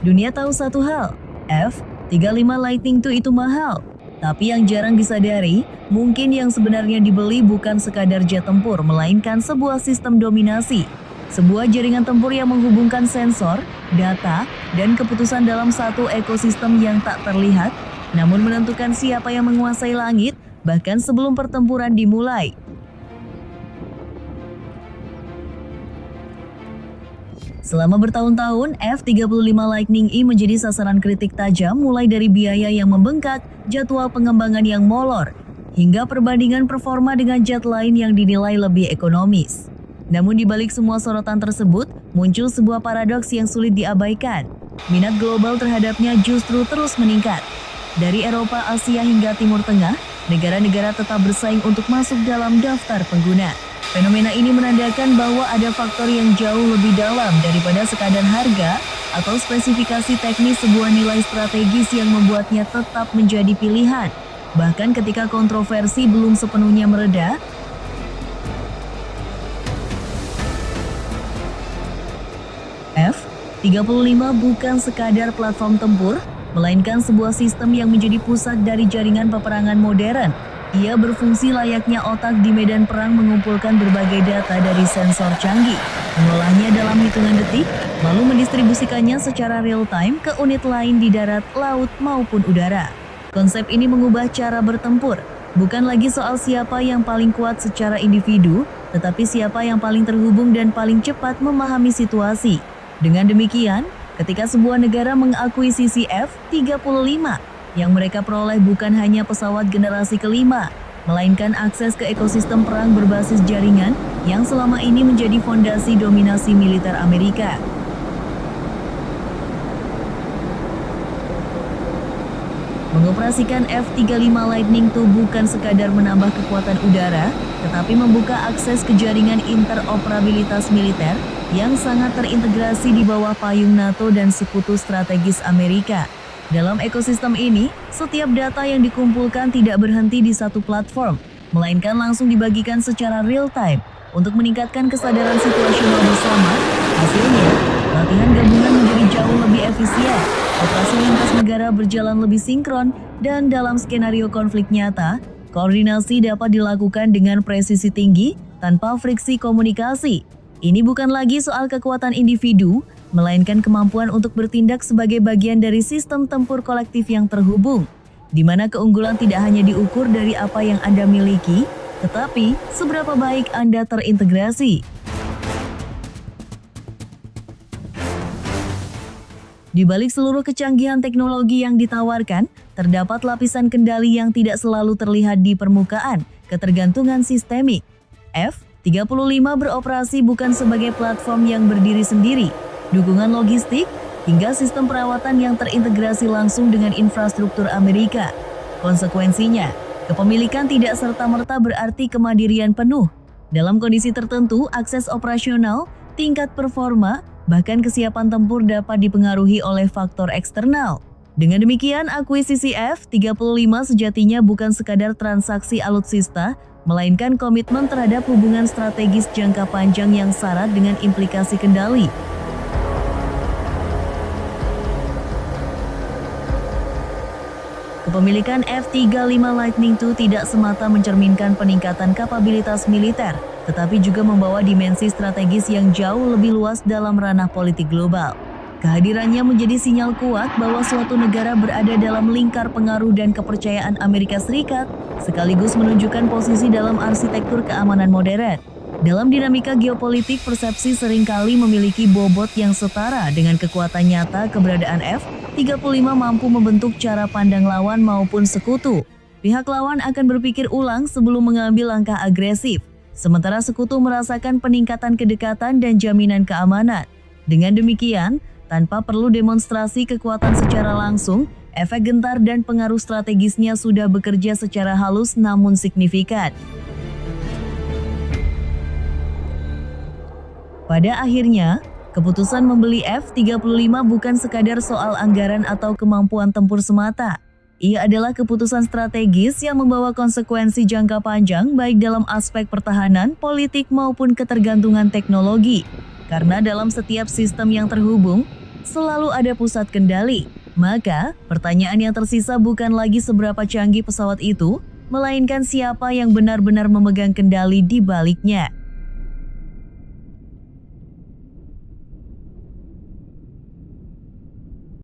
Dunia tahu satu hal, F-35 Lightning II itu mahal. Tapi yang jarang disadari, mungkin yang sebenarnya dibeli bukan sekadar jet tempur, melainkan sebuah sistem dominasi. Sebuah jaringan tempur yang menghubungkan sensor, data, dan keputusan dalam satu ekosistem yang tak terlihat, namun menentukan siapa yang menguasai langit, bahkan sebelum pertempuran dimulai. Selama bertahun-tahun, F-35 Lightning I menjadi sasaran kritik tajam mulai dari biaya yang membengkak, jadwal pengembangan yang molor, hingga perbandingan performa dengan jet lain yang dinilai lebih ekonomis. Namun di balik semua sorotan tersebut, muncul sebuah paradoks yang sulit diabaikan. Minat global terhadapnya justru terus meningkat. Dari Eropa, Asia hingga Timur Tengah, negara-negara tetap bersaing untuk masuk dalam daftar pengguna. Fenomena ini menandakan bahwa ada faktor yang jauh lebih dalam daripada sekadar harga atau spesifikasi teknis sebuah nilai strategis yang membuatnya tetap menjadi pilihan. Bahkan ketika kontroversi belum sepenuhnya mereda, F-35 bukan sekadar platform tempur, melainkan sebuah sistem yang menjadi pusat dari jaringan peperangan modern. Ia berfungsi layaknya otak di medan perang, mengumpulkan berbagai data dari sensor canggih, mengolahnya dalam hitungan detik, lalu mendistribusikannya secara real-time ke unit lain di darat, laut, maupun udara. Konsep ini mengubah cara bertempur, bukan lagi soal siapa yang paling kuat secara individu, tetapi siapa yang paling terhubung dan paling cepat memahami situasi. Dengan demikian, ketika sebuah negara mengakuisisi F-35, yang mereka peroleh bukan hanya pesawat generasi kelima, melainkan akses ke ekosistem perang berbasis jaringan yang selama ini menjadi fondasi dominasi militer Amerika. Mengoperasikan F-35 Lightning II bukan sekadar menambah kekuatan udara, tetapi membuka akses ke jaringan interoperabilitas militer yang sangat terintegrasi di bawah payung NATO dan sekutu strategis Amerika. Dalam ekosistem ini, setiap data yang dikumpulkan tidak berhenti di satu platform, melainkan langsung dibagikan secara real-time untuk meningkatkan kesadaran situasional bersama. Hasilnya, latihan gabungan menjadi jauh lebih efisien, operasi lintas negara berjalan lebih sinkron, dan dalam skenario konflik nyata, koordinasi dapat dilakukan dengan presisi tinggi tanpa friksi komunikasi. Ini bukan lagi soal kekuatan individu, melainkan kemampuan untuk bertindak sebagai bagian dari sistem tempur kolektif yang terhubung, di mana keunggulan tidak hanya diukur dari apa yang Anda miliki, tetapi seberapa baik Anda terintegrasi. Di balik seluruh kecanggihan teknologi yang ditawarkan, terdapat lapisan kendali yang tidak selalu terlihat di permukaan, ketergantungan sistemik. F-35 beroperasi bukan sebagai platform yang berdiri sendiri. Dukungan logistik, hingga sistem perawatan yang terintegrasi langsung dengan infrastruktur Amerika. Konsekuensinya, kepemilikan tidak serta-merta berarti kemandirian penuh. Dalam kondisi tertentu, akses operasional, tingkat performa, bahkan kesiapan tempur dapat dipengaruhi oleh faktor eksternal. Dengan demikian, akuisisi F-35 sejatinya bukan sekadar transaksi alutsista, melainkan komitmen terhadap hubungan strategis jangka panjang yang syarat dengan implikasi kendali. Kepemilikan F-35 Lightning II tidak semata mencerminkan peningkatan kapabilitas militer, tetapi juga membawa dimensi strategis yang jauh lebih luas dalam ranah politik global. Kehadirannya menjadi sinyal kuat bahwa suatu negara berada dalam lingkar pengaruh dan kepercayaan Amerika Serikat, sekaligus menunjukkan posisi dalam arsitektur keamanan modern. Dalam dinamika geopolitik, persepsi seringkali memiliki bobot yang setara dengan kekuatan nyata. Keberadaan F-35 mampu membentuk cara pandang lawan maupun sekutu. Pihak lawan akan berpikir ulang sebelum mengambil langkah agresif, sementara sekutu merasakan peningkatan kedekatan dan jaminan keamanan. Dengan demikian, tanpa perlu demonstrasi kekuatan secara langsung, efek gentar dan pengaruh strategisnya sudah bekerja secara halus namun signifikan. Pada akhirnya, keputusan membeli F-35 bukan sekadar soal anggaran atau kemampuan tempur semata. Ia adalah keputusan strategis yang membawa konsekuensi jangka panjang baik dalam aspek pertahanan, politik maupun ketergantungan teknologi. Karena dalam setiap sistem yang terhubung, selalu ada pusat kendali. Maka, pertanyaan yang tersisa bukan lagi seberapa canggih pesawat itu, melainkan siapa yang benar-benar memegang kendali di baliknya.